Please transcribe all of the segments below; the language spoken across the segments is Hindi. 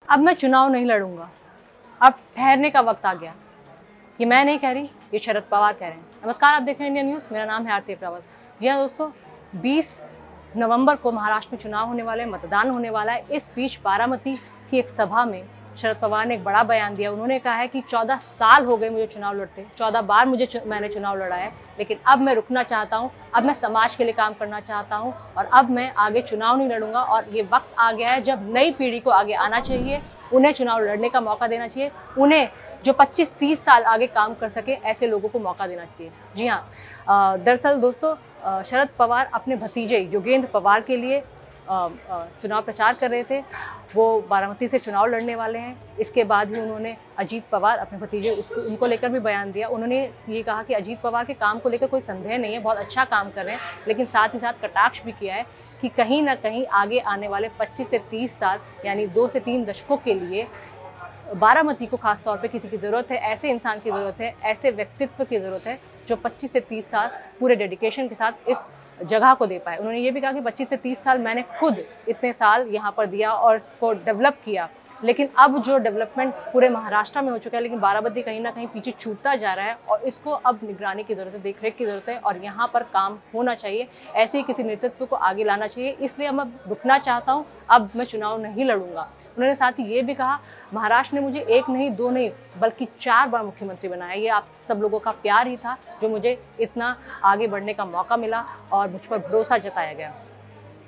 अब मैं चुनाव नहीं लड़ूंगा, अब ठहरने का वक्त आ गया। ये मैं नहीं कह रही, ये शरद पवार कह रहे हैं। नमस्कार, आप देख रहे हैं इंडिया न्यूज़। मेरा नाम है आरती अग्रवाल। जी हाँ दोस्तों, 20 नवंबर को महाराष्ट्र में चुनाव होने वाले हैं, मतदान होने वाला है। इस बीच बारामती की एक सभा में शरद पवार ने एक बड़ा बयान दिया। उन्होंने कहा है कि 14 साल हो गए मुझे चुनाव लड़ते, 14 बार मैंने चुनाव लड़ा है, लेकिन अब मैं रुकना चाहता हूं, अब मैं समाज के लिए काम करना चाहता हूं और अब मैं आगे चुनाव नहीं लड़ूंगा। और ये वक्त आ गया है जब नई पीढ़ी को आगे आना चाहिए, उन्हें चुनाव लड़ने का मौका देना चाहिए, उन्हें जो 25-30 साल आगे काम कर सके ऐसे लोगों को मौका देना चाहिए। जी हाँ, दरअसल दोस्तों, शरद पवार अपने भतीजे योगेंद्र पवार के लिए चुनाव प्रचार कर रहे थे। वो बारामती से चुनाव लड़ने वाले हैं। इसके बाद ही उन्होंने अजीत पवार अपने भतीजे उनको लेकर भी बयान दिया। उन्होंने ये कहा कि अजीत पवार के काम को लेकर कोई संदेह नहीं है, बहुत अच्छा काम कर रहे हैं, लेकिन साथ ही साथ कटाक्ष भी किया है कि कहीं ना कहीं आगे आने वाले 25 से 30 साल यानी 2 से 3 दशकों के लिए बारामती को खास तौर पे किसी की ज़रूरत है, ऐसे इंसान की ज़रूरत है, ऐसे व्यक्तित्व की ज़रूरत है जो 25 से 30 साल पूरे डेडिकेशन के साथ इस जगह को दे पाए। उन्होंने ये भी कहा कि 25 से 30 साल मैंने खुद इतने साल यहाँ पर दिया और इसको डेवलप किया, लेकिन अब जो डेवलपमेंट पूरे महाराष्ट्र में हो चुका है, लेकिन बारामती कहीं ना कहीं पीछे छूटता जा रहा है और इसको अब निगरानी की ज़रूरत है, देखरेख की ज़रूरत है और यहाँ पर काम होना चाहिए। ऐसे ही किसी नेतृत्व को आगे लाना चाहिए, इसलिए मैं रुकना चाहता हूँ, अब मैं चुनाव नहीं लड़ूंगा। उन्होंने साथ ही ये भी कहा, महाराष्ट्र ने मुझे 1 नहीं 2 नहीं बल्कि 4 बार मुख्यमंत्री बनाया। ये आप सब लोगों का प्यार ही था जो मुझे इतना आगे बढ़ने का मौका मिला और मुझ पर भरोसा जताया गया।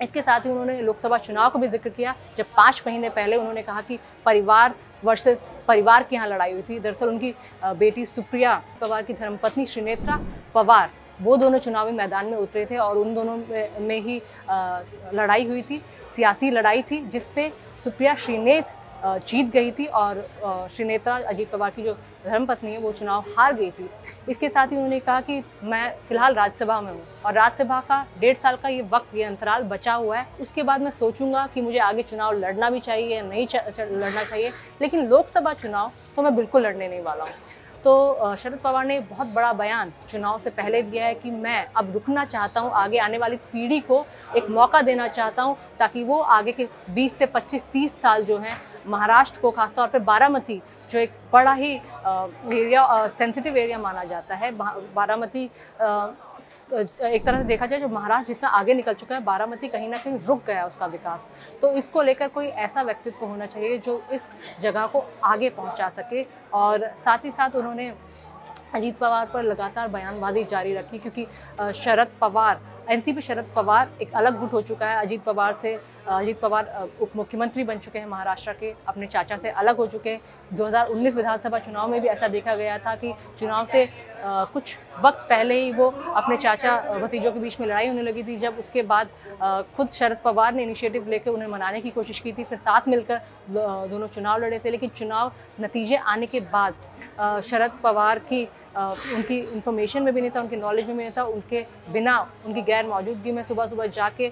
इसके साथ ही उन्होंने लोकसभा चुनाव का भी जिक्र किया, जब 5 महीने पहले उन्होंने कहा कि परिवार वर्सेस परिवार की यहाँ लड़ाई हुई थी। दरअसल उनकी बेटी सुप्रिया पवार की धर्मपत्नी श्रीनेत्रा पवार, वो दोनों चुनावी मैदान में उतरे थे और उन दोनों में ही लड़ाई हुई थी, सियासी लड़ाई थी, जिसपे सुप्रिया श्रीनेत जीत गई थी और श्रीनेत्रा अजीत पवार की जो धर्मपत्नी है वो चुनाव हार गई थी। इसके साथ ही उन्होंने कहा कि मैं फिलहाल राज्यसभा में हूँ और राज्यसभा का 1.5 साल का ये वक्त, ये अंतराल बचा हुआ है। उसके बाद मैं सोचूंगा कि मुझे आगे चुनाव लड़ना भी चाहिए या नहीं लड़ना चाहिए, लेकिन लोकसभा चुनाव तो मैं बिल्कुल लड़ने नहीं वाला हूँ। तो शरद पवार ने बहुत बड़ा बयान चुनाव से पहले दिया है कि मैं अब रुकना चाहता हूं, आगे आने वाली पीढ़ी को एक मौका देना चाहता हूं ताकि वो आगे के 20 से 25-30 साल जो हैं महाराष्ट्र को, खासतौर पे बारामती जो एक बड़ा ही सेंसिटिव एरिया माना जाता है, बारामती एक तरह से देखा जाए जो महाराष्ट्र जितना आगे निकल चुका है, बारामती कहीं ना कहीं रुक गया उसका विकास। तो इसको लेकर कोई ऐसा व्यक्तित्व होना चाहिए जो इस जगह को आगे पहुंचा सके। और साथ ही साथ उन्होंने अजीत पवार पर लगातार बयानबाजी जारी रखी, क्योंकि शरद पवार, एनसीपी शरद पवार एक अलग गुट हो चुका है अजीत पवार से। अजीत पवार उप मुख्यमंत्री बन चुके हैं महाराष्ट्र के, अपने चाचा से अलग हो चुके हैं। 2019 विधानसभा चुनाव में भी ऐसा देखा गया था कि चुनाव से कुछ वक्त पहले ही वो अपने चाचा भतीजों के बीच में लड़ाई होने लगी थी, जब उसके बाद खुद शरद पवार ने इनिशिएटिव लेकर उन्हें मनाने की कोशिश की थी, फिर साथ मिलकर दोनों चुनाव लड़े थे। लेकिन चुनाव नतीजे आने के बाद शरद पवार की उनकी इन्फॉर्मेशन में भी नहीं था, उनकी नॉलेज में भी नहीं था, उनके बिना, उनकी गैर मौजूदगी में सुबह सुबह जाके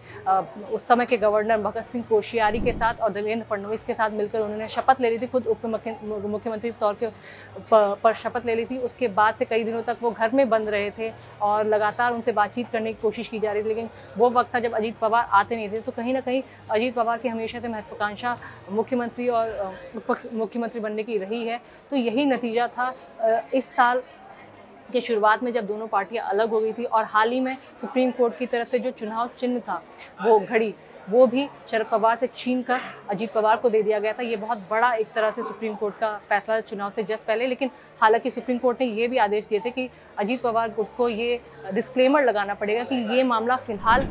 उस समय के गवर्नर भगत सिंह कोश्यारी के साथ और देवेंद्र फडणवीस के साथ मिलकर उन्होंने शपथ ले ली थी, खुद उप मुख्यमंत्री के तौर के पर शपथ ले ली थी। उसके बाद से कई दिनों तक वो घर में बंद रहे थे और लगातार उनसे बातचीत करने की कोशिश की जा रही थी, लेकिन वो वक्त था जब अजीत पवार आते नहीं थे। तो कहीं ना कहीं अजीत पवार की हमेशा से महत्वाकांक्षा मुख्यमंत्री और उप मुख्यमंत्री बनने की रही है। तो यही नतीजा था इस साल के शुरुआत में जब दोनों पार्टियां अलग हो गई थी और हाल ही में सुप्रीम कोर्ट की तरफ से जो चुनाव चिन्ह था, वो घड़ी, वो भी शरद पवार से छीन कर अजीत पवार को दे दिया गया था। ये बहुत बड़ा एक तरह से सुप्रीम कोर्ट का फैसला चुनाव से जस्ट पहले, लेकिन हालांकि सुप्रीम कोर्ट ने ये भी आदेश दिए थे कि अजीत पवार गुट को ये डिस्क्लेमर लगाना पड़ेगा कि ये मामला फिलहाल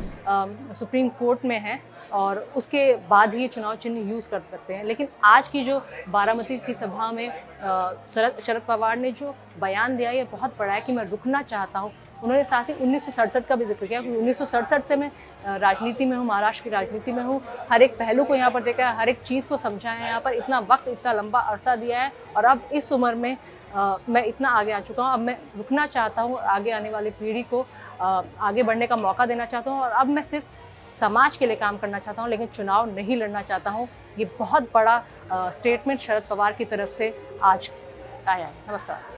सुप्रीम कोर्ट में है और उसके बाद ही ये चुनाव चिन्ह यूज़ कर सकते हैं। लेकिन आज की जो बारामती की सभा में शरद पवार ने जो बयान दिया, ये बहुत बड़ा है कि मैं रुकना चाहता हूँ। उन्होंने साथ ही 1967 का भी जिक्र किया, क्योंकि 1967 से मैं राजनीति में हूँ, महाराष्ट्र की राजनीति में हूँ, हर एक पहलू को यहाँ पर देखा है, हर एक चीज़ को समझा है, यहाँ पर इतना वक्त, इतना लंबा अरसा दिया है और अब इस उम्र में मैं इतना आगे आ चुका हूँ। अब मैं रुकना चाहता हूँ, आगे आने वाली पीढ़ी को आगे बढ़ने का मौका देना चाहता हूँ और अब मैं सिर्फ समाज के लिए काम करना चाहता हूँ, लेकिन चुनाव नहीं लड़ना चाहता हूँ। ये बहुत बड़ा स्टेटमेंट शरद पवार की तरफ से आज आया है। नमस्कार।